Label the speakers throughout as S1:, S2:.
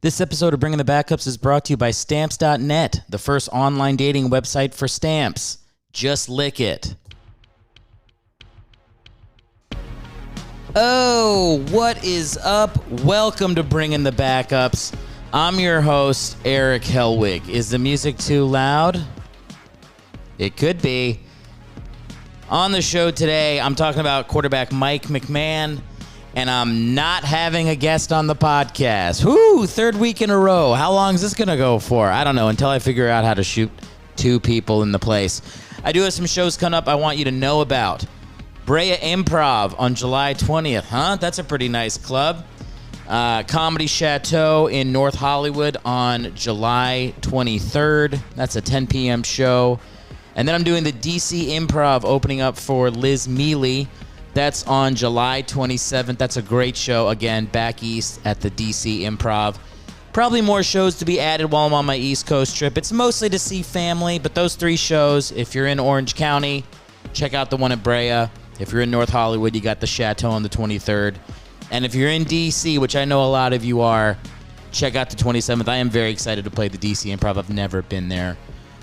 S1: This episode of Bringing the Backups is brought to you by Stamps.net, the first online dating website for stamps. Just lick it. Oh, what is up? Welcome to Bringing the Backups. I'm your host, Eric Helwig. Is the music too loud? It could be. On the show today, I'm talking about quarterback Mike McMahon, and I'm not having a guest on the podcast. Whoo, third week in a row. How long is this going to go for? I don't know, until I figure out how to shoot two people in the place. I do have some shows coming up I want you to know about. Brea Improv on July 20th. Huh? That's a pretty nice club. Comedy Chateau in North Hollywood on July 23rd. That's a 10 p.m. show. And then I'm doing the DC Improv opening up for Liz Mealy. That's on July 27th. That's a great show. Again, back east at the DC Improv. Probably more shows to be added while I'm on my East Coast trip. It's mostly to see family, but those three shows, if you're in Orange County, check out the one at Brea. If you're in North Hollywood, you got the Chateau on the 23rd. And if you're in DC, which I know a lot of you are, check out the 27th. I am very excited to play the DC Improv. I've never been there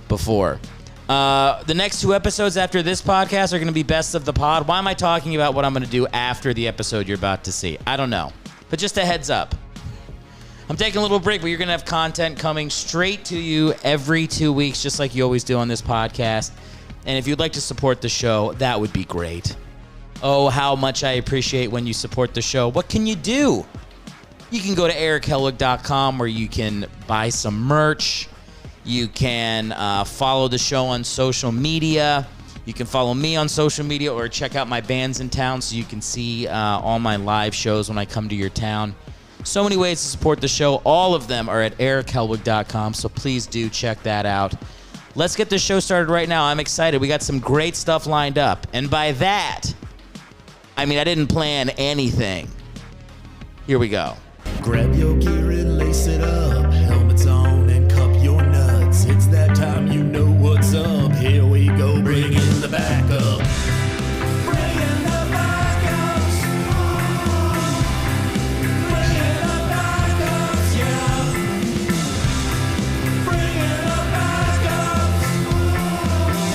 S1: before. The next two episodes after this podcast are going to be Best of the Pod. Why am I talking about what I'm going to do after the episode you're about to see? I don't know. But just a heads up. I'm taking a little break, but you're going to have content coming straight to you every 2 weeks, just like you always do on this podcast. And if you'd like to support the show, that would be great. Oh, how much I appreciate when you support the show. What can you do? You can go to erichelwig.com where you can buy some merch. You can follow the show on social media. You can follow me on social media or check out my bands in town so you can see all my live shows when I come to your town. So many ways to support the show. All of them are at erichelwig.com, so please do check that out. Let's get this show started right now. I'm excited. We got some great stuff lined up. And by that, I mean I didn't plan anything. Here we go.
S2: Grab your gear and lace it up. Helmets on and cup your nuts. It's that time, you know what's up. Here we go, bring in the backup. Bring in the backups. Bring in the backups, yeah. Bring in the backups.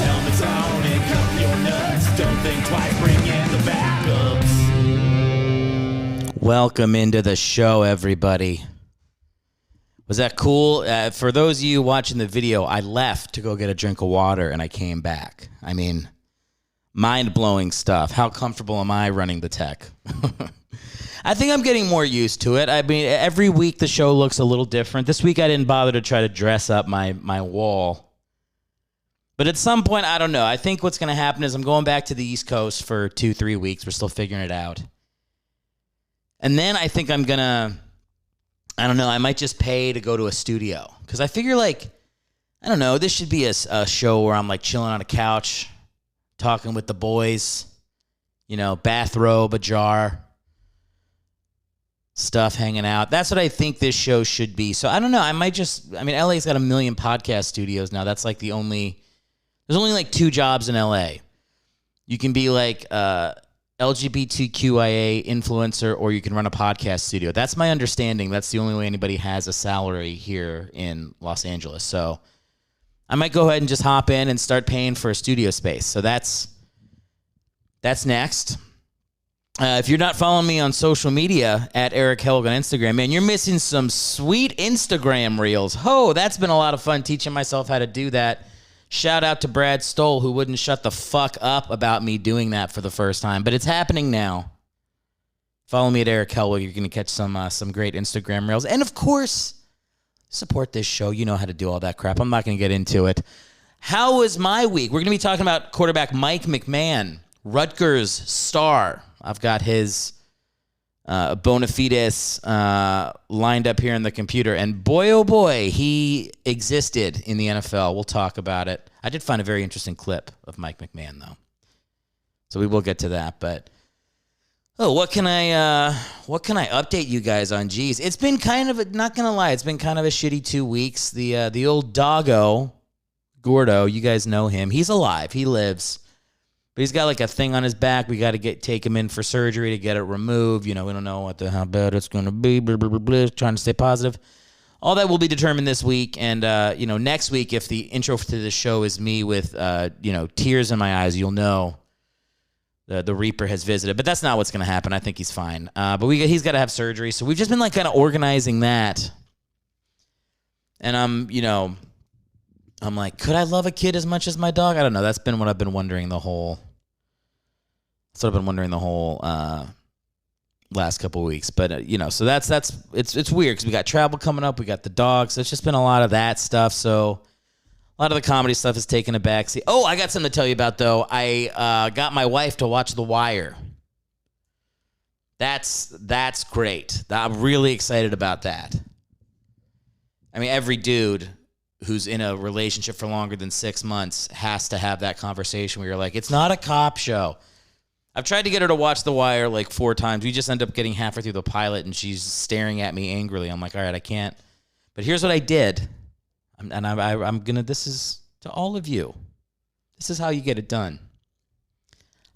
S2: Helmets on and cup your nuts. Don't think twice, bring in the backups.
S1: Welcome into the show, everybody. Was that cool? For those of you watching the video, I left to go get a drink of water, and I came back. I mean, mind-blowing stuff. How comfortable am I running the tech? I think I'm getting more used to it. I mean, every week the show looks a little different. This week I didn't bother to try to dress up my wall. But at some point, I don't know. I think what's going to happen is I'm going back to the East Coast for 2-3 weeks. We're still figuring it out. And then I think I'm going to, I don't know, I might just pay to go to a studio. Because I figure, like, I don't know, this should be a show where I'm, like, chilling on a couch, talking with the boys, you know, bathrobe ajar, stuff hanging out. That's what I think this show should be. So I don't know, I might just, I mean, LA's got 1 million podcast studios now. That's, like, there's only, like, 2 jobs in LA. You can be, like, LGBTQIA influencer, or you can run a podcast studio. That's my understanding. That's the only way anybody has a salary here in Los Angeles. So I might go ahead and just hop in and start paying for a studio space. So that's next. If you're not following me on social media at Eric Helwig on Instagram, man, you're missing some sweet Instagram reels. Oh, that's been a lot of fun teaching myself how to do that. Shout out to Brad Stoll, who wouldn't shut the fuck up about me doing that for the first time. But it's happening now. Follow me at Eric Helwig. You're going to catch some great Instagram reels. And, of course, support this show. You know how to do all that crap. I'm not going to get into it. How was my week? We're going to be talking about quarterback Mike McMahon, Rutgers star. I've got his bona fides lined up here in the computer. And boy, oh boy, he existed in the NFL. We'll talk about it. I did find a very interesting clip of Mike McMahon, though. So we will get to that. But, what can I update you guys on? Geez, it's been kind of, not going to lie, it's been kind of a shitty 2 weeks. The old doggo, Gordo, you guys know him. He's alive. He lives. But he's got like a thing on his back. We got to take him in for surgery to get it removed. You know, we don't know how bad it's going to be. Blah, blah, blah, blah, trying to stay positive. all that will be determined this week. And, next week, if the intro to the show is me with, tears in my eyes, you'll know the Reaper has visited. But that's not what's going to happen. I think he's fine. But he's got to have surgery. So we've just been, kind of organizing that. And I'm like, could I love a kid as much as my dog? I don't know. That's been what I've been wondering the whole last couple of weeks. But, so it's weird because we got travel coming up. We got the dog. So it's just been a lot of that stuff. So a lot of the comedy stuff is taking a backseat. Oh, I got something to tell you about, though. I got my wife to watch The Wire. That's great. I'm really excited about that. I mean, every dude who's in a relationship for longer than 6 months has to have that conversation where you're like, it's not a cop show. I've tried to get her to watch The Wire 4 times. We just end up getting halfway through the pilot, and she's staring at me angrily. I'm like, all right, I can't. But here's what I did. I'm going to, this is to all of you. This is how you get it done.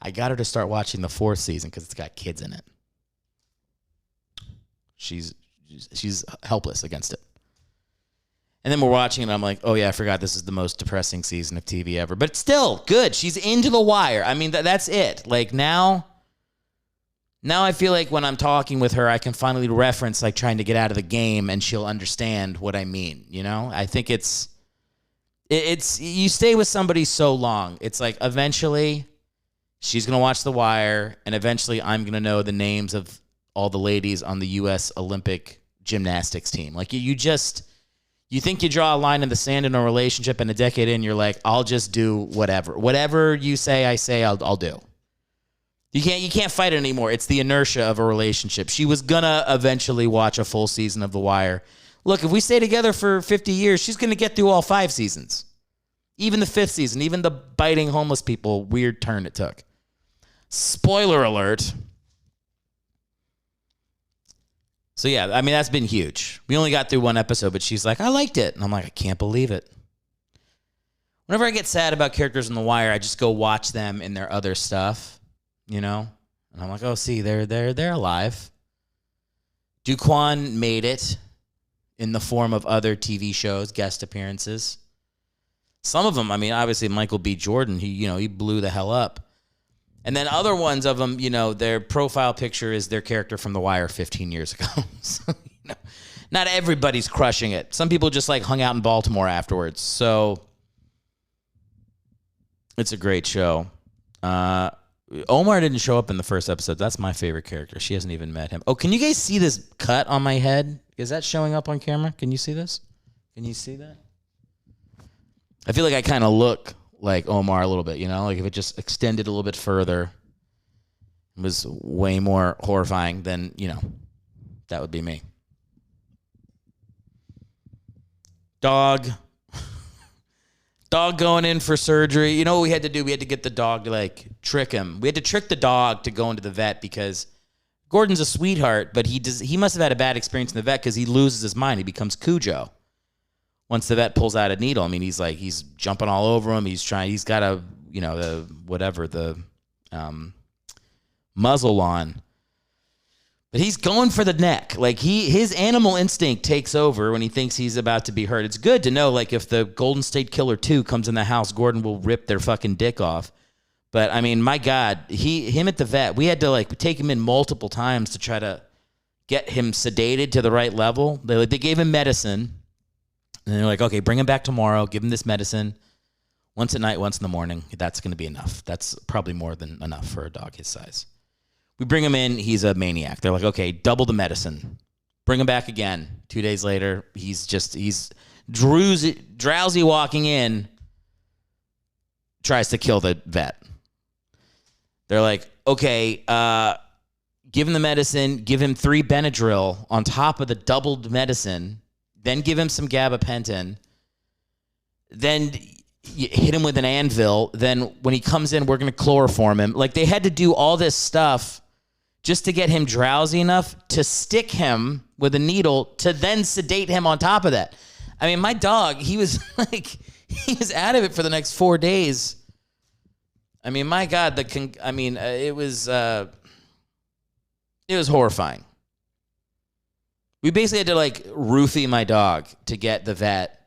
S1: I got her to start watching the 4th season because it's got kids in it. She's helpless against it. And then we're watching it, and I'm like, oh, yeah, I forgot this is the most depressing season of TV ever. But still, good. She's into The Wire. I mean, that's it. Now I feel like when I'm talking with her, I can finally reference, trying to get out of the game, and she'll understand what I mean, I think it's you stay with somebody so long. It's eventually she's going to watch The Wire, and eventually I'm going to know the names of all the ladies on the U.S. Olympic gymnastics team. You think you draw a line in the sand in a relationship, and a decade in, you're like, I'll just do whatever. Whatever you say, I say, I'll do. You can't fight it anymore. It's the inertia of a relationship. She was gonna eventually watch a full season of The Wire. Look, if we stay together for 50 years, she's gonna get through all 5 seasons. Even the 5th season, even the biting homeless people weird turn it took. Spoiler alert. So, yeah, I mean, that's been huge. We only got through 1 episode, but she's like, I liked it. And I'm like, I can't believe it. Whenever I get sad about characters in The Wire, I just go watch them in their other stuff, And I'm like, oh, see, they're alive. Duquan made it in the form of other TV shows, guest appearances. Some of them, I mean, obviously Michael B. Jordan, he blew the hell up. And then other ones of them, their profile picture is their character from The Wire 15 years ago. So, not everybody's crushing it. Some people just hung out in Baltimore afterwards. So it's a great show. Omar didn't show up in the first episode. That's my favorite character. She hasn't even met him. Oh, can you guys see this cut on my head? Is that showing up on camera? Can you see this? Can you see that? I feel like I kind of look like Omar a little bit, if it just extended a little bit further, it was way more horrifying than, that would be me. Dog going in for surgery. You know what we had to do? We had to get the dog to trick him. We had to trick the dog to go into the vet because Gordon's a sweetheart, but he must have had a bad experience in the vet because he loses his mind. He becomes Cujo. Once the vet pulls out a needle, I mean, he's jumping all over him. He's got the muzzle on. But he's going for the neck. His animal instinct takes over when he thinks he's about to be hurt. It's good to know, if the Golden State Killer 2 comes in the house, Gordon will rip their fucking dick off. But, I mean, my God, him at the vet, we had to, take him in multiple times to try to get him sedated to the right level. They gave him medicine. And they're like, okay, bring him back tomorrow. Give him this medicine. Once at night, once in the morning. That's going to be enough. That's probably more than enough for a dog his size. We bring him in. He's a maniac. They're like, okay, double the medicine. Bring him back again. 2 days later, he's drowsy walking in, tries to kill the vet. They're like, okay, give him the medicine. Give him 3 Benadryl on top of the doubled medicine. Then give him some gabapentin. Then hit him with an anvil. Then when he comes in, we're going to chloroform him. They had to do all this stuff just to get him drowsy enough to stick him with a needle to then sedate him on top of that. I mean, my dog, he was he was out of it for the next 4 days. I mean, my God, it was horrifying. We basically had to like roofie my dog to get the vet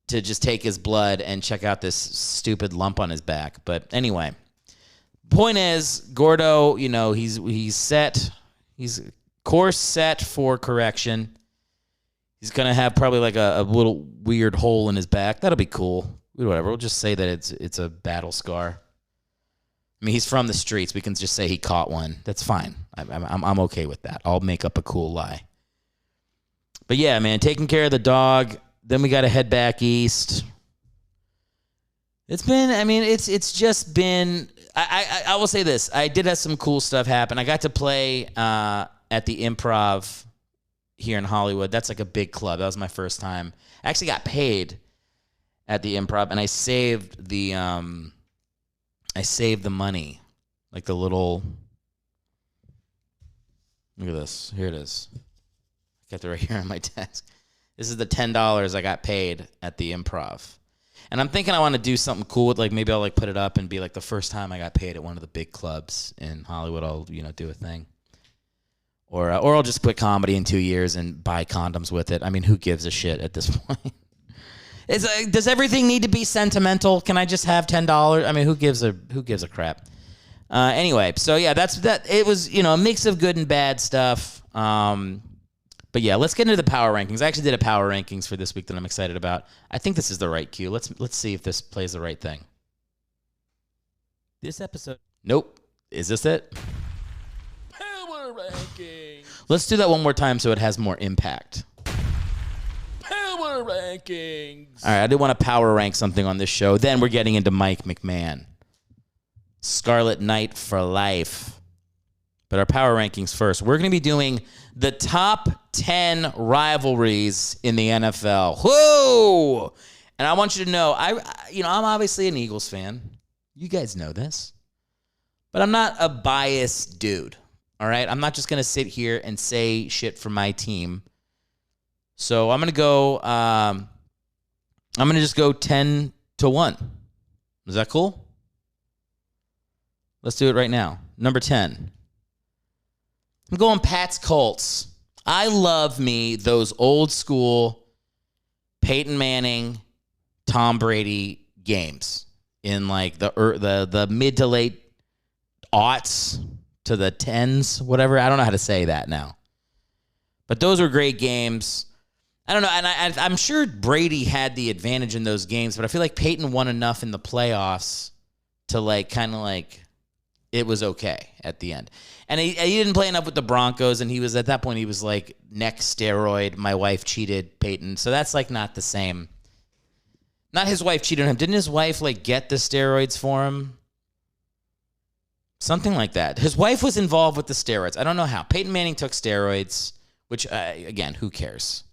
S1: to just take his blood and check out this stupid lump on his back. But anyway, point is, Gordo, he's set. He's course set for correction. He's going to have probably like a little weird hole in his back. That'll be cool. Whatever. We'll just say that it's a battle scar. I mean, he's from the streets. We can just say he caught one. That's fine. I'm okay with that. I'll make up a cool lie. But yeah, man, taking care of the dog. Then we got to head back east. It's just been. I will say this. I did have some cool stuff happen. I got to play at the Improv here in Hollywood. That's like a big club. That was my first time. I actually got paid at the Improv, and I saved the money, like the little. Look at this. Here it is. I got it right here on my desk. This is the $10 I got paid at the Improv, and I'm thinking I want to do something cool with, like, maybe I'll like put it up and be like the first time I got paid at one of the big clubs in Hollywood. I'll do a thing. Or I'll just quit comedy in 2 years and buy condoms with it. I mean, who gives a shit at this point? Does everything need to be sentimental? Can I just have $10? I mean, who gives a crap? Anyway, so yeah, that's that. It was a mix of good and bad stuff. But yeah, let's get into the power rankings. I actually did a power rankings for this week that I'm excited about. I think this is the right cue. Let's see if this plays the right thing. This episode. Nope. Is this it?
S2: Power rankings.
S1: Let's do that one more time so it has more impact.
S2: Power rankings.
S1: All right, I did want to power rank something on this show. Then we're getting into Mike McMahon. Scarlet Knight for life. But our power rankings first. We're going to be doing the top 10 rivalries in the NFL. Whoa! And I want you to know, I'm obviously an Eagles fan. You guys know this. But I'm not a biased dude. All right? I'm not just going to sit here and say shit for my team. So I'm going to go, just go 10-1. Is that cool? Let's do it right now. Number 10. I'm going Pats Colts. I love me those old school Peyton Manning, Tom Brady games in like the mid to late aughts to the tens, whatever. I don't know how to say that now. But those were great games. I don't know, and I'm sure Brady had the advantage in those games, but I feel like Peyton won enough in the playoffs to like kind of like it was okay at the end. And he didn't play enough with the Broncos, and he was at that point he was like next steroid. My wife cheated Peyton, so that's like not the same. Not his wife cheated on him. Didn't his wife like get the steroids for him? Something like that. His wife was involved with the steroids. I don't know how. Peyton Manning took steroids, which again, who cares?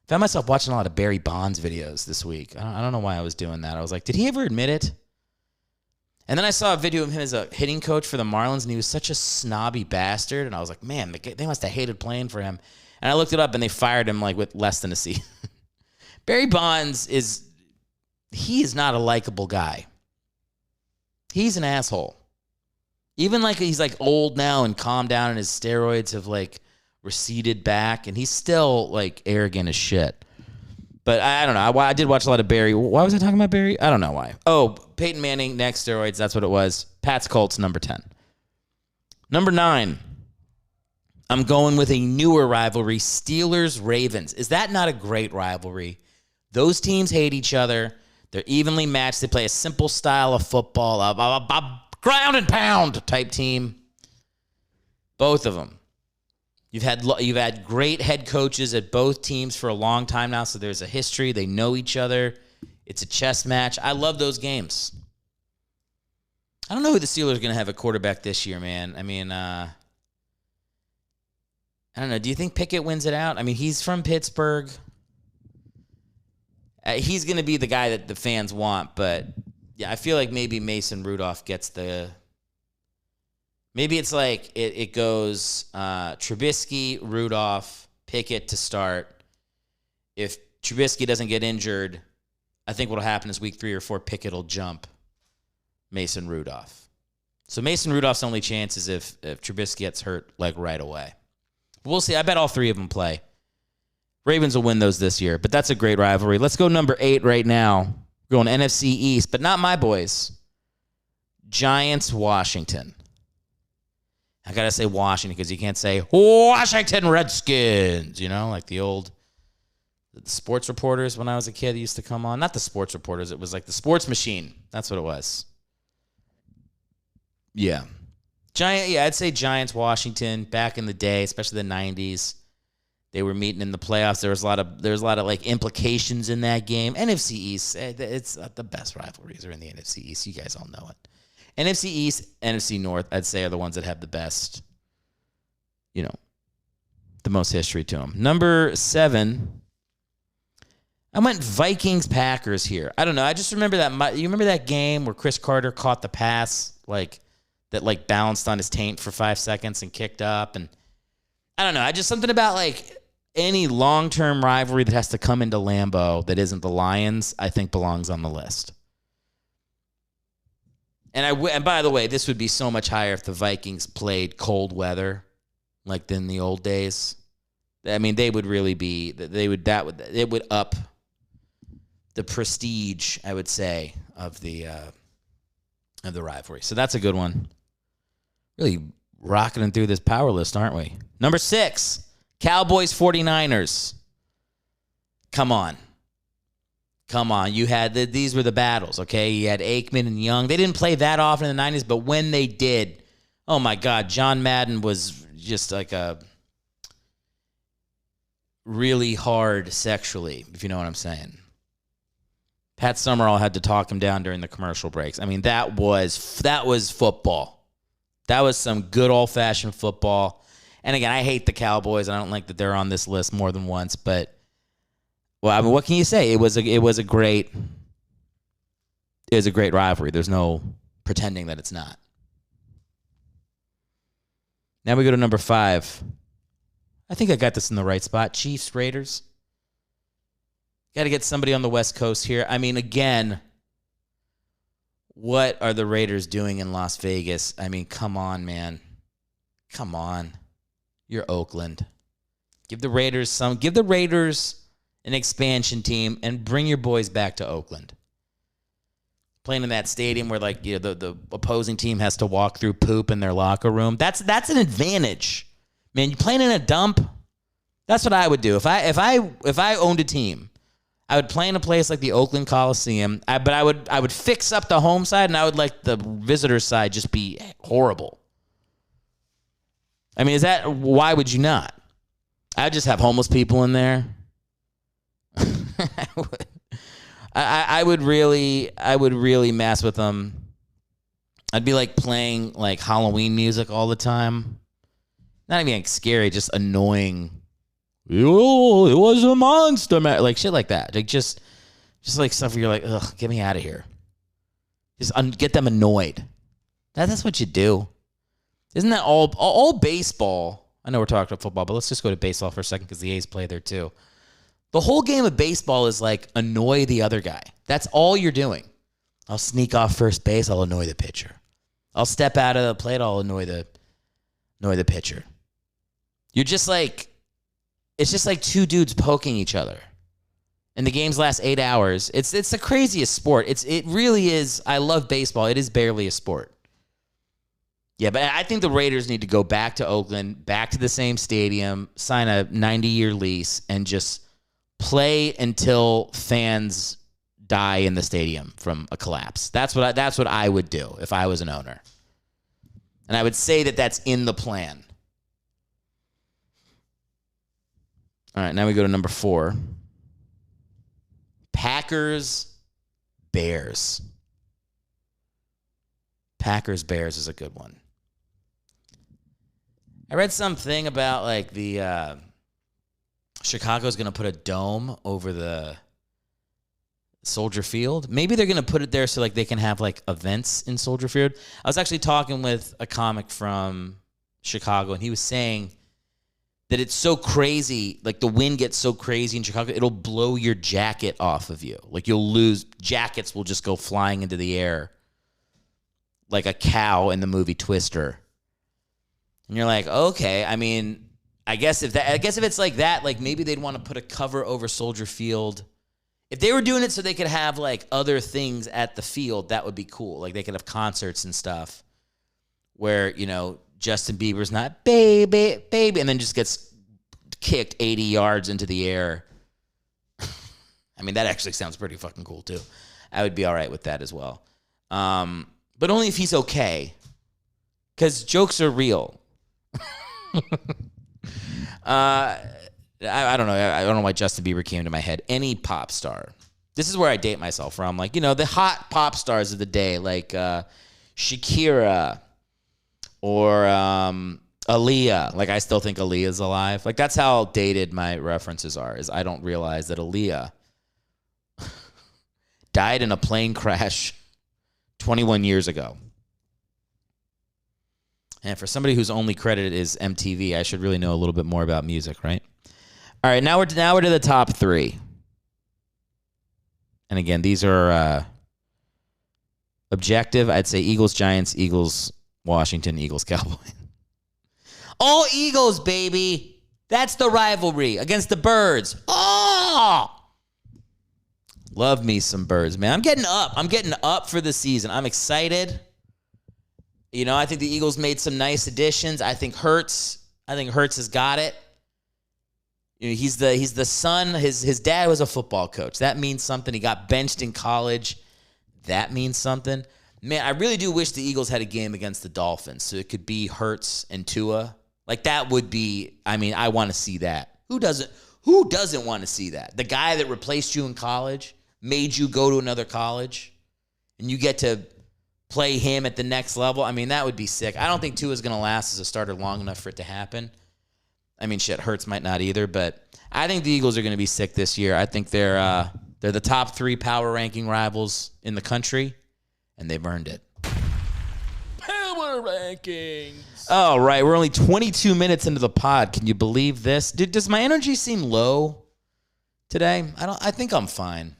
S1: I found myself watching a lot of Barry Bonds videos this week. I don't know why I was doing that. I was like, did he ever admit it? And then I saw a video of him as a hitting coach for the Marlins, and he was such a snobby bastard. And I was like, man, they must have hated playing for him. And I looked it up, and they fired him like with less than a season. Barry Bonds is not a likable guy. He's an asshole. Even like he's like old now and calmed down, and his steroids have like receded back, and he's still like arrogant as shit. But I don't know. I did watch a lot of Barry. Why was I talking about Barry? I don't know why. Oh, Peyton Manning, next steroids. That's what it was. Pats Colts, number 10. Number 9. I'm going with a newer rivalry, Steelers-Ravens. Is that not a great rivalry? Those teams hate each other. They're evenly matched. They play a simple style of football, a ground and pound type team. Both of them. You've had great head coaches at both teams for a long time now, so there's a history. They know each other. It's a chess match. I love those games. I don't know who the Steelers are going to have a quarterback this year, man. I mean, I don't know. Do you think Pickett wins it out? I mean, he's from Pittsburgh. He's going to be the guy that the fans want, but yeah, I feel like maybe Mason Rudolph gets the... Maybe it's like it goes Trubisky, Rudolph, Pickett to start. If Trubisky doesn't get injured, I think what'll happen is week 3 or 4, Pickett will jump Mason Rudolph. So Mason Rudolph's only chance is if Trubisky gets hurt like right away. We'll see. I bet all three of them play. Ravens will win those this year, but that's a great rivalry. Let's go number 8 right now. We're going NFC East, but not my boys. Giants, Washington. I got to say Washington because you can't say Washington Redskins, like the sports reporters when I was a kid used to come on. Not the sports reporters. It was like the sports machine. That's what it was. Yeah. I'd say Giants, Washington, back in the day, especially the 90s. They were meeting in the playoffs. There was a lot of like implications in that game. NFC East, it's the best rivalries are in the NFC East. You guys all know it. NFC East, NFC North, I'd say are the ones that have the best, the most history to them. Number 7, I went Vikings Packers here. I don't know. I just remember that. You remember that game where Chris Carter caught the pass that bounced on his taint for 5 seconds and kicked up, and I don't know. I just something about any long-term rivalry that has to come into Lambeau that isn't the Lions, I think belongs on the list. And by the way, this would be so much higher if the Vikings played cold weather, like in the old days. I mean, they would really be. It would up the prestige, I would say, of the rivalry. So that's a good one. Really rocketing through this power list, aren't we? Number 6, Cowboys 49ers. Come on. You had these were the battles, okay? You had Aikman and Young. They didn't play that often in the 90s, but when they did, oh my God, John Madden was just like a really hard sexually, if you know what I'm saying. Pat Summerall had to talk him down during the commercial breaks. I mean, that was football. That was some good old-fashioned football. And again, I hate the Cowboys. I don't like that they're on this list more than once, but well, I mean, what can you say? It was a great rivalry. There's no pretending that it's not. Now we go to number 5. I think I got this in the right spot. Chiefs, Raiders. Got to get somebody on the West Coast here. I mean, again, what are the Raiders doing in Las Vegas? I mean, come on, man. Come on. You're Oakland. Give the Raiders an expansion team and bring your boys back to Oakland. Playing in that stadium where the opposing team has to walk through poop in their locker room. That's an advantage. Man, you playing in a dump? That's what I would do. If I owned a team, I would play in a place like the Oakland Coliseum, but I would fix up the home side and I would let the visitor side just be horrible. I mean, why would you not? I'd just have homeless people in there. I would really mess with them. I'd be playing Halloween music all the time. Not even scary, just annoying. Oh, it was a monster, man. Shit like that. Just stuff where you're like, ugh, get me out of here. Just get them annoyed. That's what you do. Isn't that all baseball? I know we're talking about football, but let's just go to baseball for a second because the A's play there too. The whole game of baseball is annoy the other guy. That's all you're doing. I'll sneak off first base. I'll annoy the pitcher. I'll step out of the plate. I'll annoy the pitcher. You're just it's just two dudes poking each other. And the games last 8 hours. It's the craziest sport. It really is. I love baseball. It is barely a sport. Yeah, but I think the Raiders need to go back to Oakland, back to the same stadium, sign a 90-year lease, and just play until fans die in the stadium from a collapse. That's what I would do if I was an owner. And I would say that that's in the plan. All right, now we go to number 4. Packers, Bears. Packers, Bears is a good one. I read something about the Chicago's going to put a dome over the Soldier Field. Maybe they're going to put it there so they can have events in Soldier Field. I was actually talking with a comic from Chicago, and he was saying that it's so crazy, the wind gets so crazy in Chicago, it'll blow your jacket off of you. You'll lose, jackets will just go flying into the air like a cow in the movie Twister. And you're like, okay, I mean, I guess if it's like that, like maybe they'd want to put a cover over Soldier Field. If they were doing it so they could have like other things at the field, that would be cool. Like they could have concerts and stuff where, Justin Bieber's not baby, baby, and then just gets kicked 80 yards into the air. I mean, that actually sounds pretty fucking cool too. I would be all right with that as well. But only if he's okay. Because jokes are real. I don't know. I don't know why Justin Bieber came to my head. Any pop star. This is where I date myself from. Like, the hot pop stars of the day, like Shakira or Aaliyah. Like, I still think Aaliyah's alive. Like, that's how dated my references are, is I don't realize that Aaliyah died in a plane crash 21 years ago. And for somebody whose only credit is MTV, I should really know a little bit more about music, right? All right, now we're to the top three. And again, these are objective. I'd say Eagles, Giants, Eagles, Washington, Eagles, Cowboys. All Eagles, baby. That's the rivalry against the Birds. Oh! Love me some Birds, man. I'm getting up for the season. I'm excited. I think the Eagles made some nice additions. I think Hurts has got it. He's the son. His dad was a football coach. That means something. He got benched in college. That means something. Man, I really do wish the Eagles had a game against the Dolphins so it could be Hurts and Tua. Like that would be, I want to see that. Who doesn't want to see that? The guy that replaced you in college, made you go to another college, and you get to play him at the next level. That would be sick. I don't think Tua's going to last as a starter long enough for it to happen. Hurts might not either, but I think the Eagles are going to be sick this year. I think they're the top 3 power ranking rivals in the country, and they've earned it.
S2: Power rankings.
S1: All right, we're only 22 minutes into the pod. Can you believe this? Does my energy seem low today? I think I'm fine.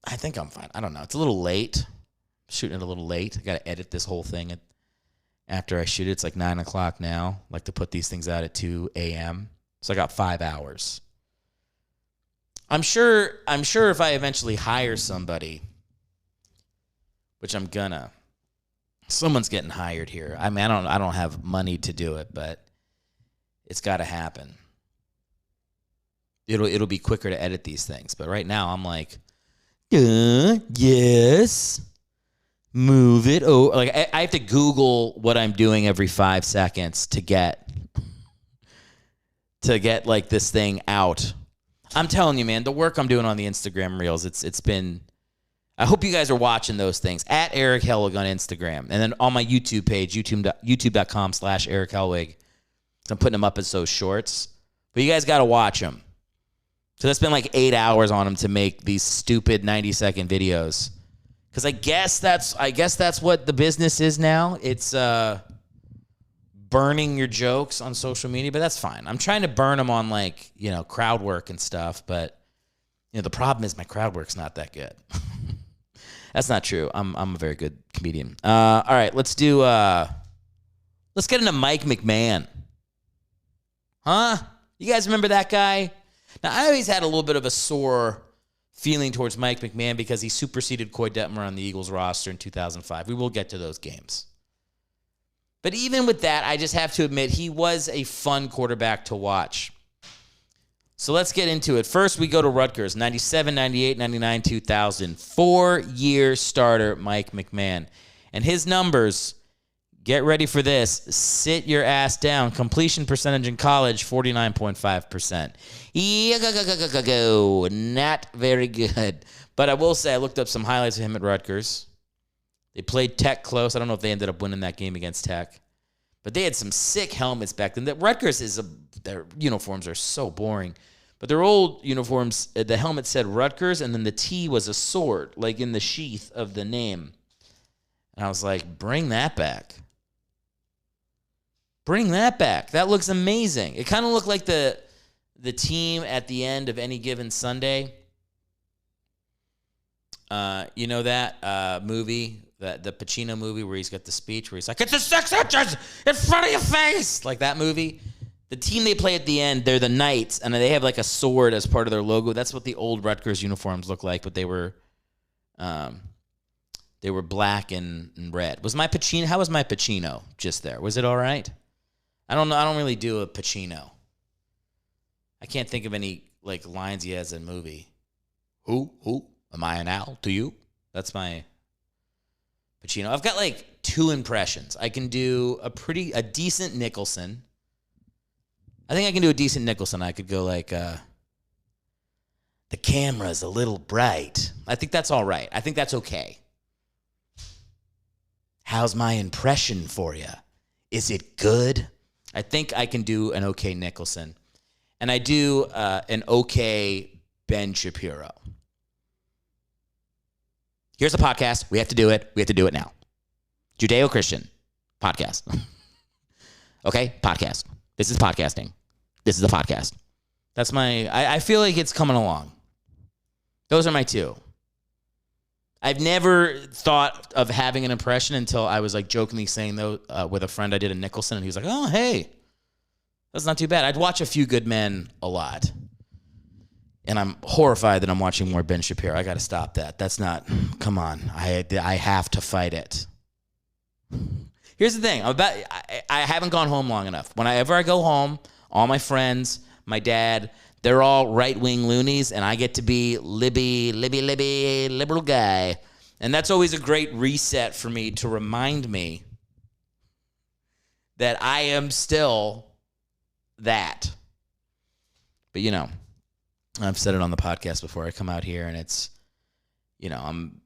S1: I don't know. It's a little late. I'm shooting it a little late. I got to edit this whole thing after I shoot it. It's like 9 o'clock now. I like to put these things out at 2 a.m. So I got 5 hours. I'm sure if I eventually hire somebody, which I'm gonna, someone's getting hired here. I don't have money to do it, but it's got to happen. It'll be quicker to edit these things. But right now I'm like, yes. Move it. Oh, like I have to Google what I'm doing every 5 seconds to get like this thing out. I'm telling you, man, the work I'm doing on the Instagram Reels, it's been. I hope you guys are watching those things at Eric Hellwig on Instagram, and then on my YouTube page, youtube.com/Eric Hellwig. I'm putting them up as those shorts, but you guys got to watch them. So that's been like 8 hours on them to make these stupid 90-second videos. Because I guess that's what the business is now. It's burning your jokes on social media, but that's fine. I'm trying to burn them on crowd work and stuff, but the problem is my crowd work's not that good. That's not true. I'm a very good comedian. All right, let's get into Mike McMahon. Huh? You guys remember that guy? Now, I always had a little bit of a sore feeling towards Mike McMahon because he superseded Coy Detmer on the Eagles roster in 2005. We will get to those games. But even with that, I just have to admit he was a fun quarterback to watch. So let's get into it. First, we go to Rutgers, 97, 98, 99, 2000. 4-year starter Mike McMahon. And his numbers, get ready for this, sit your ass down. Completion percentage in college, 49.5%. Not very good. But I will say I looked up some highlights of him at Rutgers. They played Tech close. I don't know if they ended up winning that game against Tech. But they had some sick helmets back then. Rutgers their uniforms are so boring. But their old uniforms, the helmet said Rutgers, and then the T was a sword, like in the sheath of the name. And I was like, bring that back. Bring that back. That looks amazing. It kind of looked like the team at the end of Any Given Sunday. You know that movie, The Pacino movie where he's got the speech where he's like, it's a 6 inches in front of your face. Like that movie. The team they play at the end, they're the Knights, and they have like a sword as part of their logo. That's what the old Rutgers uniforms look like, but they were black and red. How was my Pacino just there? Was it all right? I don't know. I don't really do a Pacino. I can't think of any like lines he has in movie. Who am I an owl to you? That's my Pacino. I've got like 2 impressions. I can do a decent Nicholson. I think I can do a decent Nicholson. I could go like, the camera's a little bright. I think that's all right. I think that's okay. How's my impression for you? Is it good? I think I can do an okay Nicholson. And I do an okay Ben Shapiro. Here's a podcast. We have to do it. We have to do it now. Judeo-Christian podcast. Okay? Podcast. This is podcasting. This is the podcast. That's I feel like it's coming along. Those are my 2. I've never thought of having an impression until I was like jokingly saying with a friend I did a Nicholson, and he was like, oh, hey, that's not too bad. I'd watch A Few Good Men a lot. And I'm horrified that I'm watching more Ben Shapiro. I got to stop that. That's not, come on. I have to fight it. Here's the thing. I haven't gone home long enough. Whenever I go home, all my friends, my dad, they're all right-wing loonies, and I get to be libby, liberal guy. And that's always a great reset for me to remind me that I am still that. But, I've said it on the podcast before. I come out here, and it's, I'm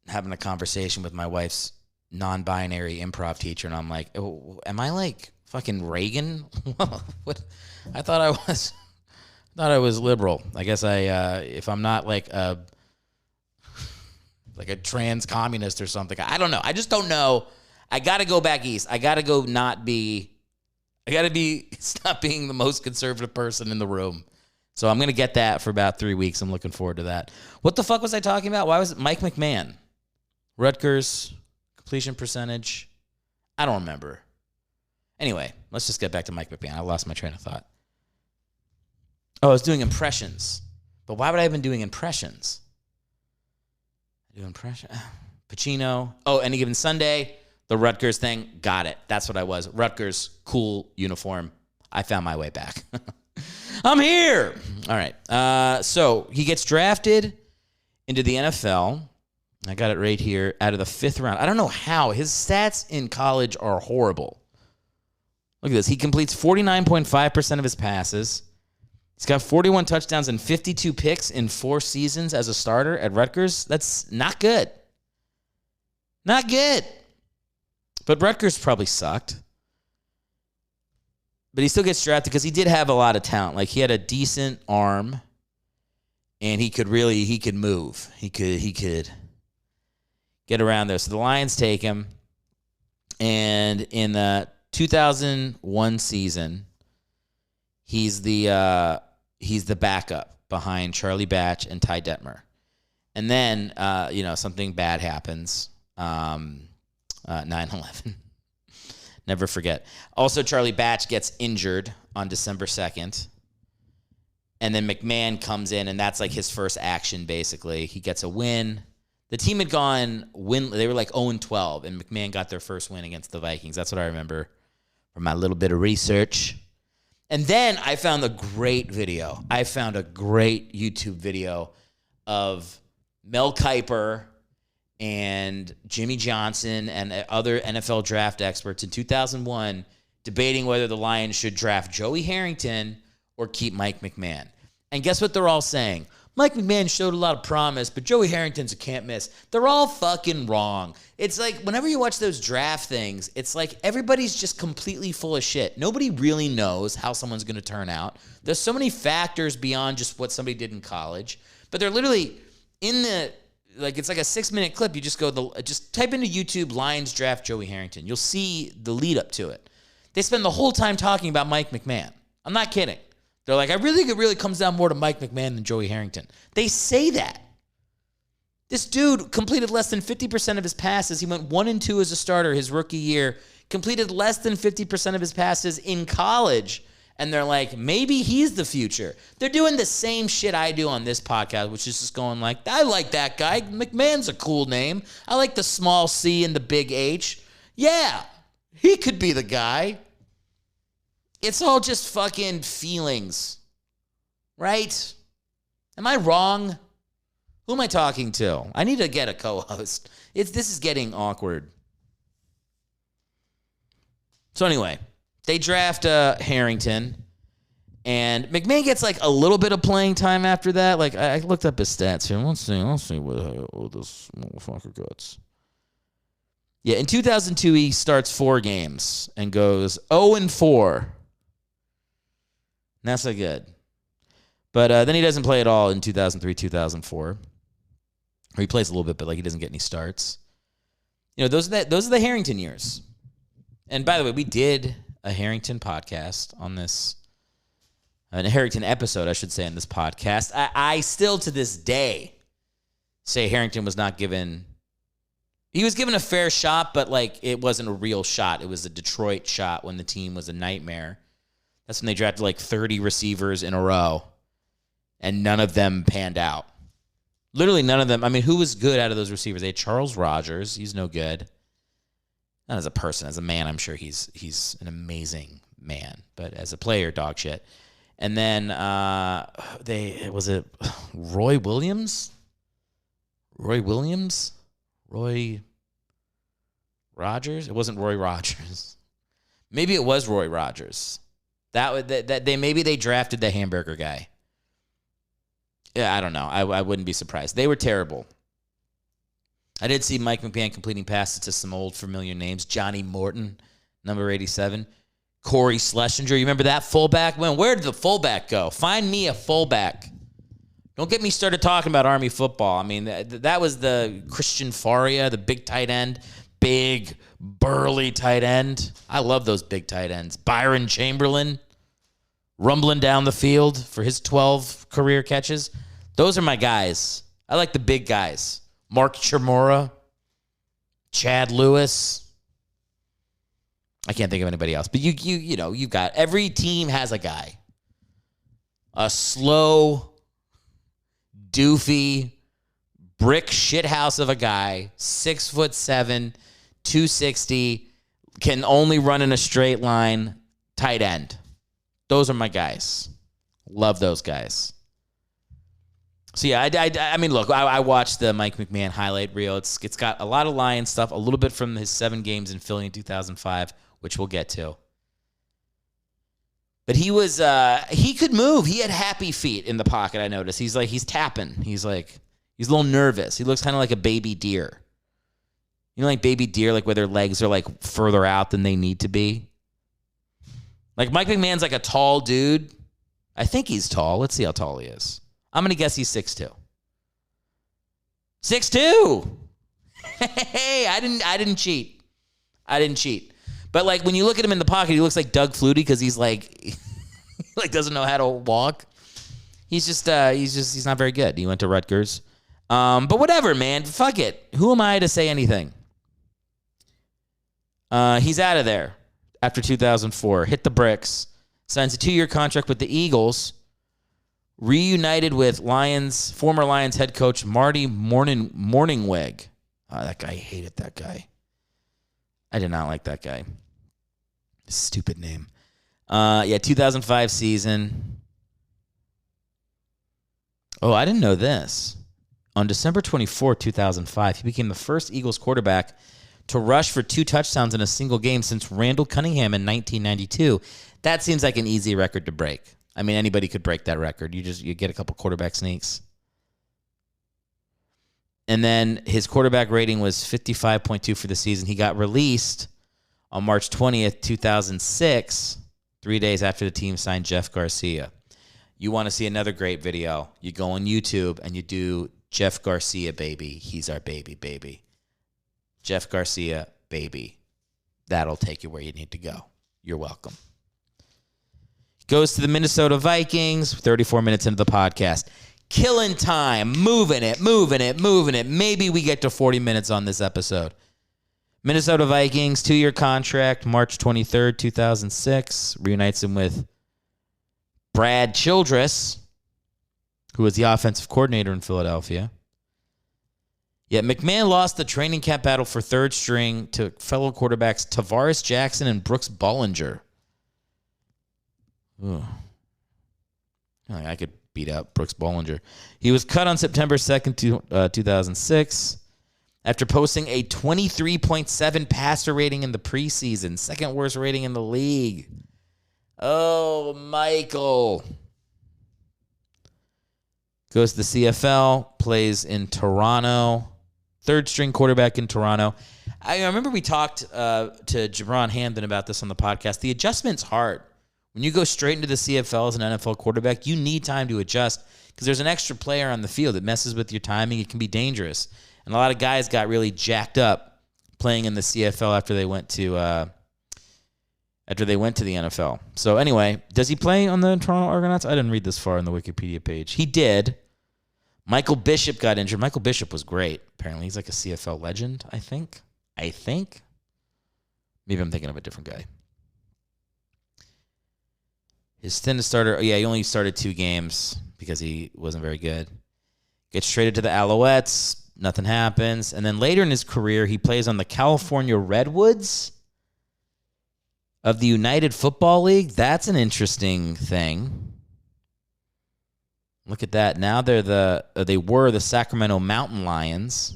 S1: having a conversation with my wife's non-binary improv teacher, and I'm like, oh, am I like fucking Reagan? What? I thought I was liberal. I guess if I'm not like a trans communist or something, I don't know. I just don't know. I got to go back east. I got to go stop being the most conservative person in the room. So I'm going to get that for about 3 weeks. I'm looking forward to that. What the fuck was I talking about? Why was it Mike McMahon? Rutgers, completion percentage. I don't remember. Anyway, let's just get back to Mike McMahon. I lost my train of thought. Oh, I was doing impressions. But why would I have been doing impressions? Pacino. Oh, Any Given Sunday. The Rutgers thing. Got it. That's what I was. Rutgers, cool uniform. I found my way back. I'm here. All right. So he gets drafted into the NFL. I got it right here. Out of the 5th round. I don't know how. His stats in college are horrible. Look at this. He completes 49.5% of his passes. He's got 41 touchdowns and 52 picks in 4 seasons as a starter at Rutgers. That's not good. Not good. But Rutgers probably sucked. But he still gets drafted because he did have a lot of talent. Like, he had a decent arm, and he could move. He could get around there. So the Lions take him, and in the 2001 season, he's the backup behind Charlie Batch and Ty Detmer. And then, something bad happens. 9/11. Never forget. Also, Charlie Batch gets injured on December 2nd. And then McMahon comes in, and that's like his first action, basically. He gets a win. The team had they were like 0-12, and McMahon got their first win against the Vikings. That's what I remember from my little bit of research. And then I found a great video. I found a great YouTube video of Mel Kiper and Jimmy Johnson and other NFL draft experts in 2001 debating whether the Lions should draft Joey Harrington or keep Mike McMahon. And guess what they're all saying? Mike McMahon showed a lot of promise, but Joey Harrington's a can't miss. They're all fucking wrong. It's like whenever you watch those draft things, it's like everybody's just completely full of shit. Nobody really knows how someone's going to turn out. There's so many factors beyond just what somebody did in college. But they're literally in the... it's like a 6-minute clip. You just just type into YouTube Lions draft Joey Harrington. You'll see the lead up to it. They spend the whole time talking about Mike McMahon. I'm not kidding. They're like, I really think it really comes down more to Mike McMahon than Joey Harrington. They say that. This dude completed less than 50% of his passes. He went 1-2 as a starter his rookie year, completed less than 50% of his passes in college. And they're like, maybe he's the future. They're doing the same shit I do on this podcast, which is just going like, I like that guy. McMahon's a cool name. I like the small C and the big H. Yeah, he could be the guy. It's all just fucking feelings, right? Am I wrong? Who am I talking to? I need to get a co-host. This is getting awkward. So anyway, they draft Harrington, and McMahon gets like a little bit of playing time after that. Like I looked up his stats here. Let's see what this motherfucker gets. Yeah, in 2002 he starts 4 games and goes 0-4. Not so good. But then he doesn't play at all in 2003, 2004. Or he plays a little bit, but like he doesn't get any starts. You know, those are the Harrington years. And by the way, we did a Harrington podcast on this, a Harrington episode, I should say, on this podcast. I still, to this day, say Harrington was not given. He was given a fair shot, but like it wasn't a real shot. It was a Detroit shot when the team was a nightmare. That's when they drafted like 30 receivers in a row, and none of them panned out. Literally none of them. I mean, who was good out of those receivers? They had Charles Rogers. He's no good. Not as a person. As a man, I'm sure he's an amazing man. But as a player, dog shit. And then was it Roy Williams? Roy Williams? Roy Rogers? It wasn't Roy Rogers. Maybe it was Roy Rogers. Maybe they drafted the hamburger guy. Yeah, I don't know. I wouldn't be surprised. They were terrible. I did see Mike McMahon completing passes to some old familiar names. Johnny Morton, number 87. Corey Schlesinger. You remember that fullback? Where did the fullback go? Find me a fullback. Don't get me started talking about Army football. I mean, that was the Christian Faria, the big tight end. Big, burly tight end. I love those big tight ends. Byron Chamberlain, rumbling down the field for his 12 career catches. Those are my guys. I like the big guys. Mark Chimura, Chad Lewis. I can't think of anybody else. But you know, you've got, every team has a guy. A slow, doofy, brick shithouse of a guy, 6'7", 260, can only run in a straight line, tight end. Those are my guys. Love those guys. So yeah, I mean, look, I watched the Mike McMahon highlight reel. It's got a lot of Lion stuff, a little bit from his 7 games in Philly in 2005, which we'll get to. But he could move. He had happy feet in the pocket, I noticed. He's tapping. He's a little nervous. He looks kind of like a baby deer. You know, like baby deer, like where their legs are like further out than they need to be. Like Mike McMahon's like a tall dude. I think he's tall. Let's see how tall he is. I'm going to guess he's 6'2". 6'2". Hey, I didn't cheat. But like when you look at him in the pocket, he looks like Doug Flutie because he's like like doesn't know how to walk. He's not very good. He went to Rutgers. But whatever, man. Fuck it. Who am I to say anything? He's out of there after 2004. Hit the bricks. Signs a 2-year contract with the Eagles. Reunited with former Lions head coach Marty Morningweg. That guy, hated that guy. I did not like that guy. Stupid name. 2005 season. Oh, I didn't know this. On December 24, 2005, he became the first Eagles quarterback to rush for 2 touchdowns in a single game since Randall Cunningham in 1992. That seems like an easy record to break. I mean, anybody could break that record. You get a couple quarterback sneaks. And then his quarterback rating was 55.2 for the season. He got released on March 20th, 2006, 3 days after the team signed Jeff Garcia. You want to see another great video, you go on YouTube and you do Jeff Garcia, baby. He's our baby. Jeff Garcia, baby. That'll take you where you need to go. You're welcome. Goes to the Minnesota Vikings, 34 minutes into the podcast. killing time, moving it. Maybe we get to 40 minutes on this episode. Minnesota Vikings, 2-year contract, March 23rd, 2006. Reunites him with Brad Childress, who was the offensive coordinator in Philadelphia. Yet McMahon lost the training camp battle for third string to fellow quarterbacks Tavares Jackson and Brooks Bollinger. Ooh. I could beat out Brooks Bollinger. He was cut on September 2nd, 2006, after posting a 23.7 passer rating in the preseason, second worst rating in the league. Oh, Michael. Goes to the CFL, plays in Toronto, third string quarterback in Toronto. I remember we talked to Jabron Hamden about this on the podcast. The adjustment's hard. When you go straight into the CFL as an NFL quarterback, you need time to adjust because there's an extra player on the field that messes with your timing. It can be dangerous. And a lot of guys got really jacked up playing in the CFL after they went to the NFL. So anyway, does he play on the Toronto Argonauts? I didn't read this far on the Wikipedia page. He did. Michael Bishop got injured. Michael Bishop was great. Apparently, he's like a CFL legend, I think. Maybe I'm thinking of a different guy. His thinnest starter, he only started 2 games because he wasn't very good. Gets traded to the Alouettes. Nothing happens. And then later in his career, he plays on the California Redwoods of the United Football League. That's an interesting thing. Look at that. Now they were the Sacramento Mountain Lions.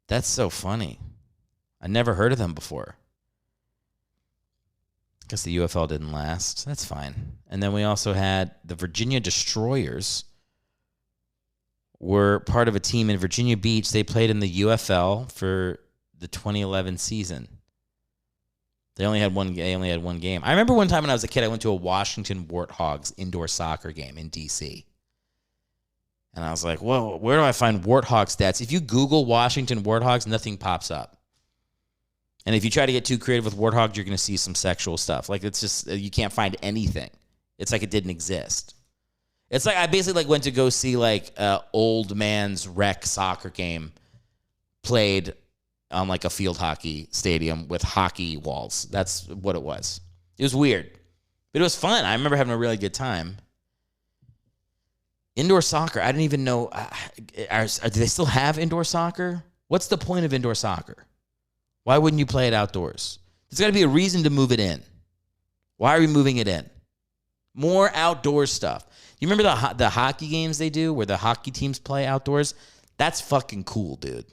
S1: That's so funny. I never heard of them before. Guess the UFL didn't last. That's fine. And then we also had the Virginia Destroyers were part of a team in Virginia Beach. They played in the UFL for the 2011 season. They only had one game. I remember one time when I was a kid, I went to a Washington Warthogs indoor soccer game in D.C. And I was like, whoa, where do I find Warthog stats? If you Google Washington Warthogs, nothing pops up. And if you try to get too creative with Warthog, you're going to see some sexual stuff. Like, it's just, you can't find anything. It's like it didn't exist. It's like I basically went to go see old man's rec soccer game played on like a field hockey stadium with hockey walls. That's what it was. It was weird, but it was fun. I remember having a really good time. Indoor soccer, I didn't even know. Do they still have indoor soccer? What's the point of indoor soccer? Why wouldn't you play it outdoors? There's got to be a reason to move it in. Why are we moving it in? More outdoor stuff. You remember the hockey games they do where the hockey teams play outdoors? That's fucking cool, dude.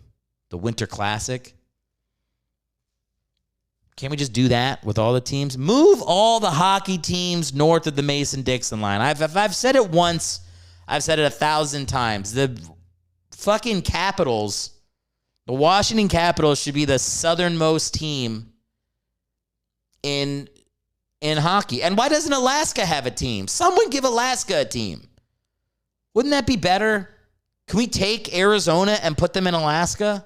S1: The Winter Classic. Can't we just do that with all the teams? Move all the hockey teams north of the Mason-Dixon line. I've said it once. I've said it 1,000 times. The fucking Capitals, the Washington Capitals should be the southernmost team in hockey. And why doesn't Alaska have a team? Someone give Alaska a team. Wouldn't that be better? Can we take Arizona and put them in Alaska?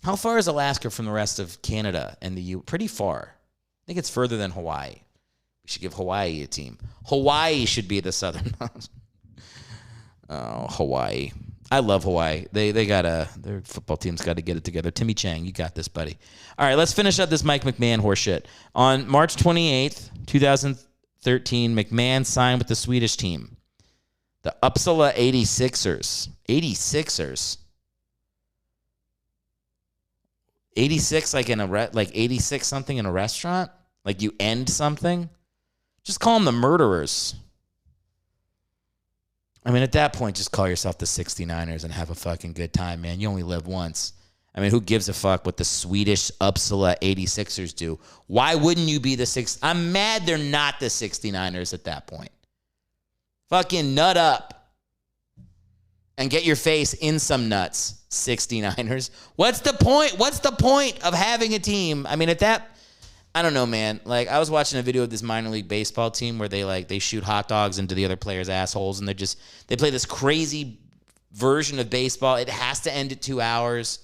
S1: How far is Alaska from the rest of Canada and the U? Pretty far. I think it's further than Hawaii. We should give Hawaii a team. Hawaii should be the southernmost. Oh, Hawaii. I love Hawaii. Their football team's got to get it together. Timmy Chang, you got this, buddy. All right, let's finish up this Mike McMahon horseshit. On March 28th, 2013, McMahon signed with the Swedish team, the Uppsala 86ers. 86ers. 86 like in a 86 something in a restaurant? Like you end something? Just call them the murderers. I mean, at that point, just call yourself the 69ers and have a fucking good time, man. You only live once. I mean, who gives a fuck what the Swedish Uppsala 86ers do? Why wouldn't you be the six? I'm mad they're not the 69ers at that point. Fucking nut up and get your face in some nuts, 69ers. What's the point? What's the point of having a team? I mean, at that, I don't know, man. Like, I was watching a video of this minor league baseball team where they shoot hot dogs into the other players' assholes, and they play this crazy version of baseball. It has to end at 2 hours.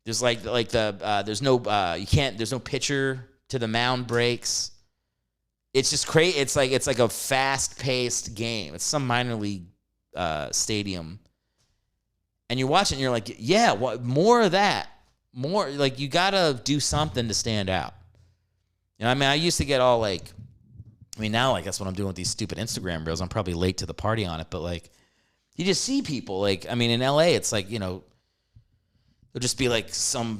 S1: There's there's no pitcher to the mound breaks. it's just crazy. It's like a fast-paced game. It's some minor league stadium. And you watch it and you're like, yeah, what more of that? More like you gotta do something to stand out. You know, I mean, I used to get all like, I mean, now like that's what I'm doing with these stupid Instagram reels. I'm probably late to the party on it, but like, you just see people like, I mean, in LA, it's like, you know, there'll just be like some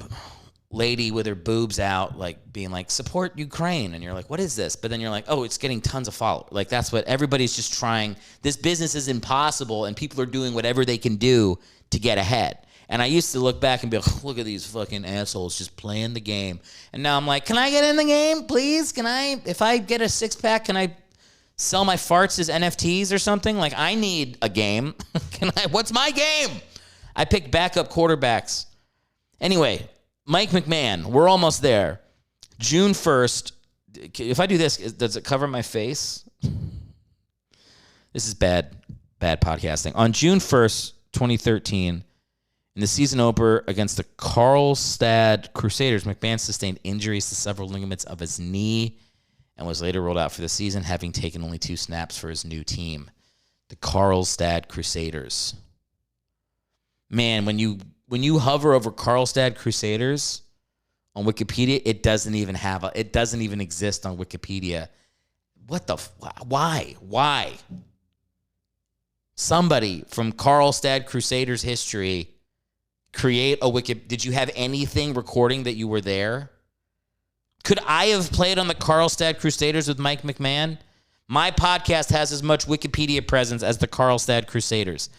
S1: lady with her boobs out, like being like, support Ukraine. And you're like, what is this? But then you're like, oh, it's getting tons of followers. Like that's what everybody's just trying. This business is impossible and people are doing whatever they can do to get ahead. And I used to look back and be like, look at these fucking assholes just playing the game. And now I'm like, can I get in the game, please? Can I, if I get a six-pack, can I sell my farts as NFTs or something? Like, I need a game. What's my game? I picked backup quarterbacks. Anyway, Mike McMahon, we're almost there. June 1st. If I do this, does it cover my face? This is bad podcasting. On June 1st, 2013, in the season opener against the Karlstad Crusaders, McMahon sustained injuries to several ligaments of his knee and was later ruled out for the season, having taken only 2 snaps for his new team, the Karlstad Crusaders. Man, when you hover over Karlstad Crusaders on Wikipedia, it doesn't even exist on Wikipedia. What the why? Somebody from Karlstad Crusaders history create a wiki. Did you have anything recording that you were there? Could I have played on the Karlstad Crusaders with Mike McMahon? My podcast has as much Wikipedia presence as the Karlstad Crusaders.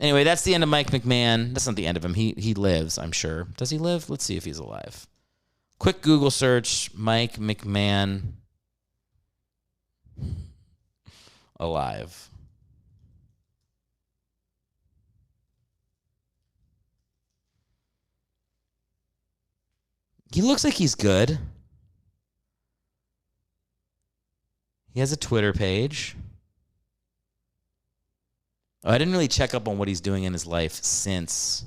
S1: Anyway, that's the end of Mike McMahon. That's not the end of him. He lives, I'm sure. Does he live? Let's see if he's alive. Quick Google search, Mike McMahon alive. He looks like he's good. He has a Twitter page. Oh, I didn't really check up on what he's doing in his life since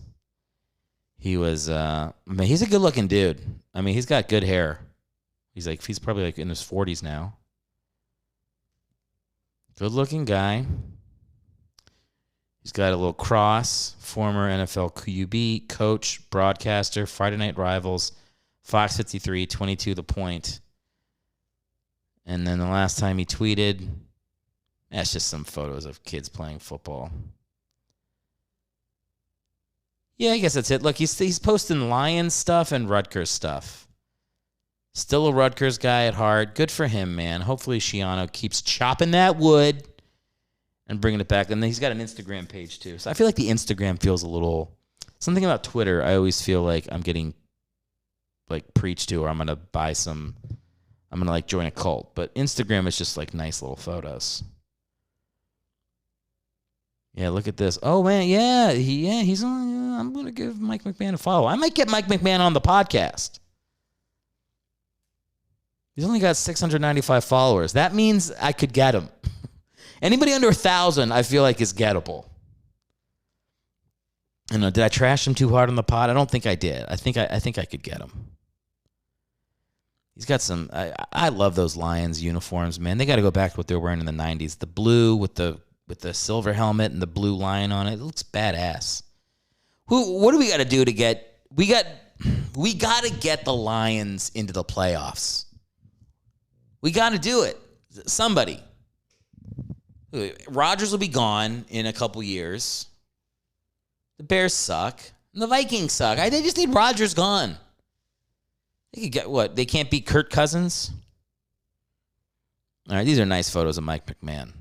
S1: he was, I mean, he's a good-looking dude. I mean, he's got good hair. He's probably like in his 40s now. Good-looking guy. He's got a little cross, former NFL QB, coach, broadcaster, Friday Night Rivals, Fox 53, 22 The Point. And then the last time he tweeted, that's just some photos of kids playing football. Yeah, I guess that's it. Look, he's posting Lions stuff and Rutgers stuff. Still a Rutgers guy at heart. Good for him, man. Hopefully Shiano keeps chopping that wood and bringing it back. And then he's got an Instagram page, too. So I feel like the Instagram feels a little... Something about Twitter, I always feel like I'm getting like preached to, or I'm going to buy some... I'm going to like join a cult. But Instagram is just like nice little photos. Yeah, look at this. Oh, man, he's on... I'm going to give Mike McMahon a follow. I might get Mike McMahon on the podcast. He's only got 695 followers. That means I could get him. Anybody under 1,000, I feel like is gettable. I know. Did I trash him too hard on the pod? I don't think I did. I think I could get him. He's got some. I love those Lions uniforms, man. They got to go back to what they were wearing in the '90s. The blue with the silver helmet and the blue lion on it. It looks badass. What do we got to do to get? We got to get the Lions into the playoffs. We got to do it. Somebody. Rodgers will be gone in a couple years. The Bears suck. And the Vikings suck. They just need Rodgers gone. They could get what? They can't beat Kirk Cousins? All right, these are nice photos of Mike McMahon.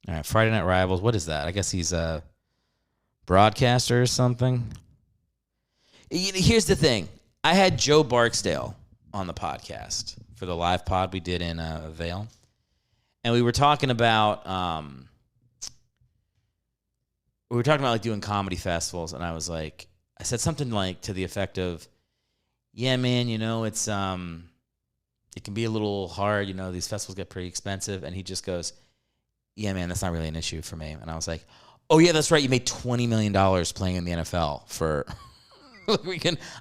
S1: All right, Friday Night Rivals. What is that? I guess he's a broadcaster or something. Here's the thing. I had Joe Barksdale on the podcast for the live pod we did in Vail. And we were talking about like doing comedy festivals, and I said something like to the effect of, yeah, man, it's it can be a little hard, these festivals get pretty expensive. And he just goes, yeah, man, that's not really an issue for me. And I was like, oh yeah, that's right, you made $20 million playing in the NFL for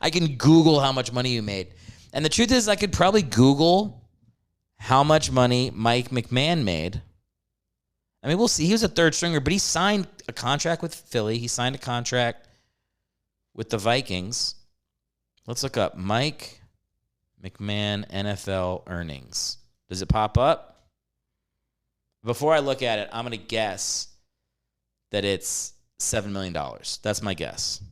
S1: I can Google how much money you made. And the truth is, I could probably Google how much money Mike McMahon made. I mean, we'll see. He was a third stringer, but he signed a contract with Philly. He signed a contract with the Vikings. Let's look up Mike McMahon NFL earnings. Does it pop up? Before I look at it, I'm going to guess that it's $7 million. That's my guess.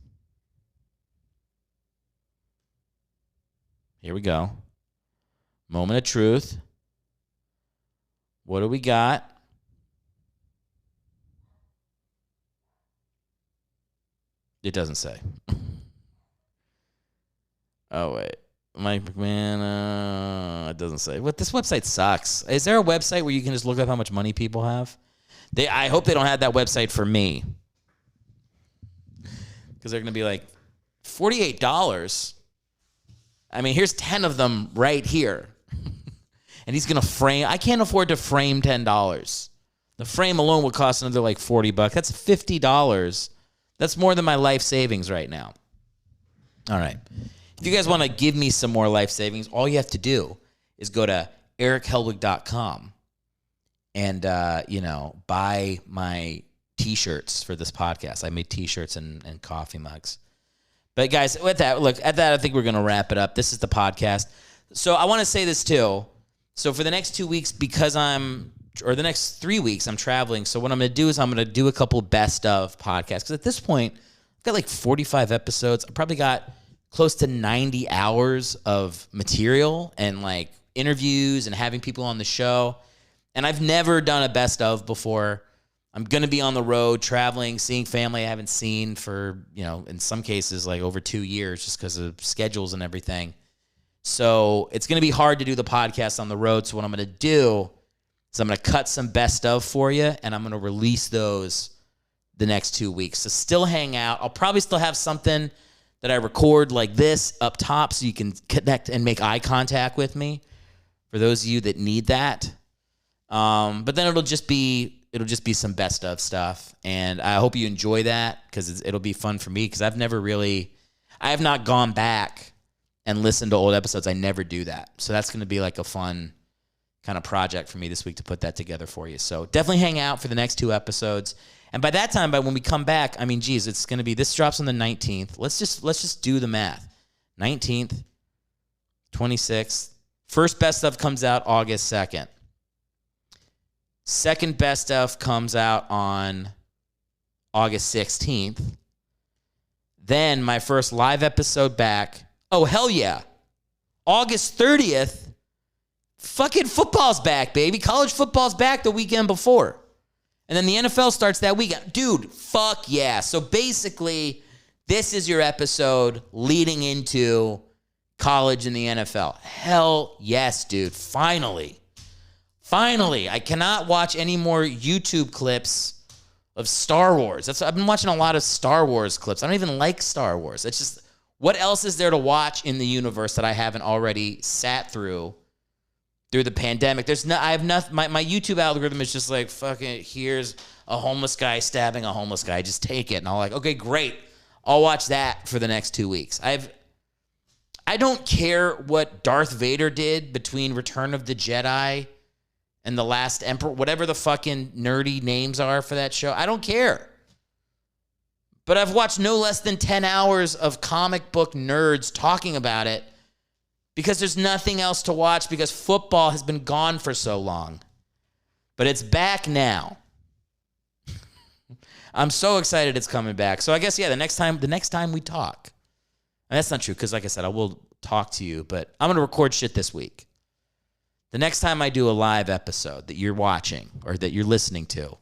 S1: Here we go. Moment of truth. What do we got? It doesn't say. Oh, wait. Mike McMahon, it doesn't say. What? This website sucks. Is there a website where you can just look up how much money people have? I hope they don't have that website for me. Because they're going to be like, $48? I mean, here's 10 of them right here. And he's going to frame. I can't afford to frame $10. The frame alone would cost another like $40. That's $50. That's more than my life savings right now. All right. If you guys want to give me some more life savings, all you have to do is go to erichellwig.com and, buy my T-shirts for this podcast. I made T-shirts and coffee mugs. But, guys, at that, I think we're going to wrap it up. This is the podcast. So I want to say this, too. So for the next 2 weeks, the next 3 weeks, I'm traveling. So what I'm going to do is I'm going to do a couple best of podcasts. Because at this point, I've got like 45 episodes. I probably got close to 90 hours of material and like interviews and having people on the show. And I've never done a best of before. I'm going to be on the road, traveling, seeing family I haven't seen for, in some cases, like over 2 years just because of schedules and everything. So it's going to be hard to do the podcast on the road. So what I'm going to do is I'm going to cut some best of for you, and I'm going to release those the next 2 weeks. So still hang out. I'll probably still have something that I record like this up top so you can connect and make eye contact with me for those of you that need that. But then it'll just be some best of stuff, and I hope you enjoy that because it'll be fun for me because I have not gone back and listened to old episodes. I never do that. So that's going to be like a fun kind of project for me this week to put that together for you. So definitely hang out for the next 2 episodes. And by that time, when we come back, I mean, geez, it's going to be, this drops on the 19th. Let's just do the math. 19th, 26th. First best of comes out August 2nd. Second best of comes out on August 16th. Then my first live episode back. Oh, hell yeah. August 30th. Fucking football's back, baby. College football's back the weekend before. And then the NFL starts that weekend. Dude, fuck yeah. So basically, this is your episode leading into college and the NFL. Hell yes, dude. Finally. I cannot watch any more YouTube clips of Star Wars. I've been watching a lot of Star Wars clips. I don't even like Star Wars. It's just, what else is there to watch in the universe that I haven't already sat through the pandemic? I have nothing. My YouTube algorithm is just like, fucking, here's a homeless guy stabbing a homeless guy. Just take it. And I'm like, okay, great. I'll watch that for the next 2 weeks. I don't care what Darth Vader did between Return of the Jedi and The Last Emperor, whatever the fucking nerdy names are for that show. I don't care. But I've watched no less than 10 hours of comic book nerds talking about it because there's nothing else to watch because football has been gone for so long. But it's back now. I'm so excited it's coming back. So I guess, yeah, the next time we talk. And that's not true because, like I said, I will talk to you, but I'm going to record shit this week. The next time I do a live episode that you're watching or that you're listening to,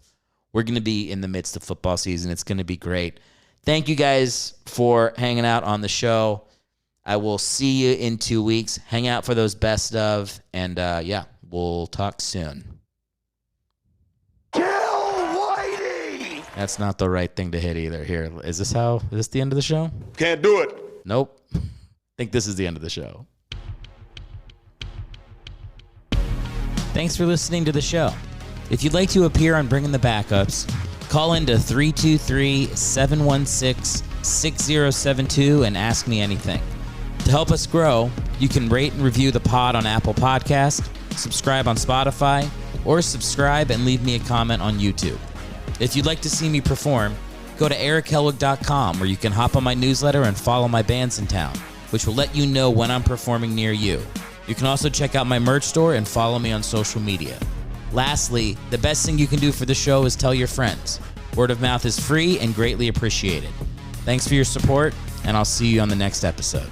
S1: we're going to be in the midst of football season. It's going to be great. Thank you guys for hanging out on the show. I will see you in 2 weeks. Hang out for those best of, and yeah, we'll talk soon.
S2: Kill Whitey!
S1: That's not the right thing to hit either. Here, is this the end of the show?
S2: Can't do it.
S1: Nope. I think this is the end of the show. Thanks for listening to the show. If you'd like to appear on Bringing the Backups, call into 323-716-6072 and ask me anything. To help us grow, you can rate and review the pod on Apple Podcast, subscribe on Spotify, or subscribe and leave me a comment on YouTube. If you'd like to see me perform, go to erichellwig.com, where you can hop on my newsletter and follow my bands in town, which will let you know when I'm performing near you. You can also check out my merch store and follow me on social media. Lastly, the best thing you can do for the show is tell your friends. Word of mouth is free and greatly appreciated. Thanks for your support, and I'll see you on the next episode.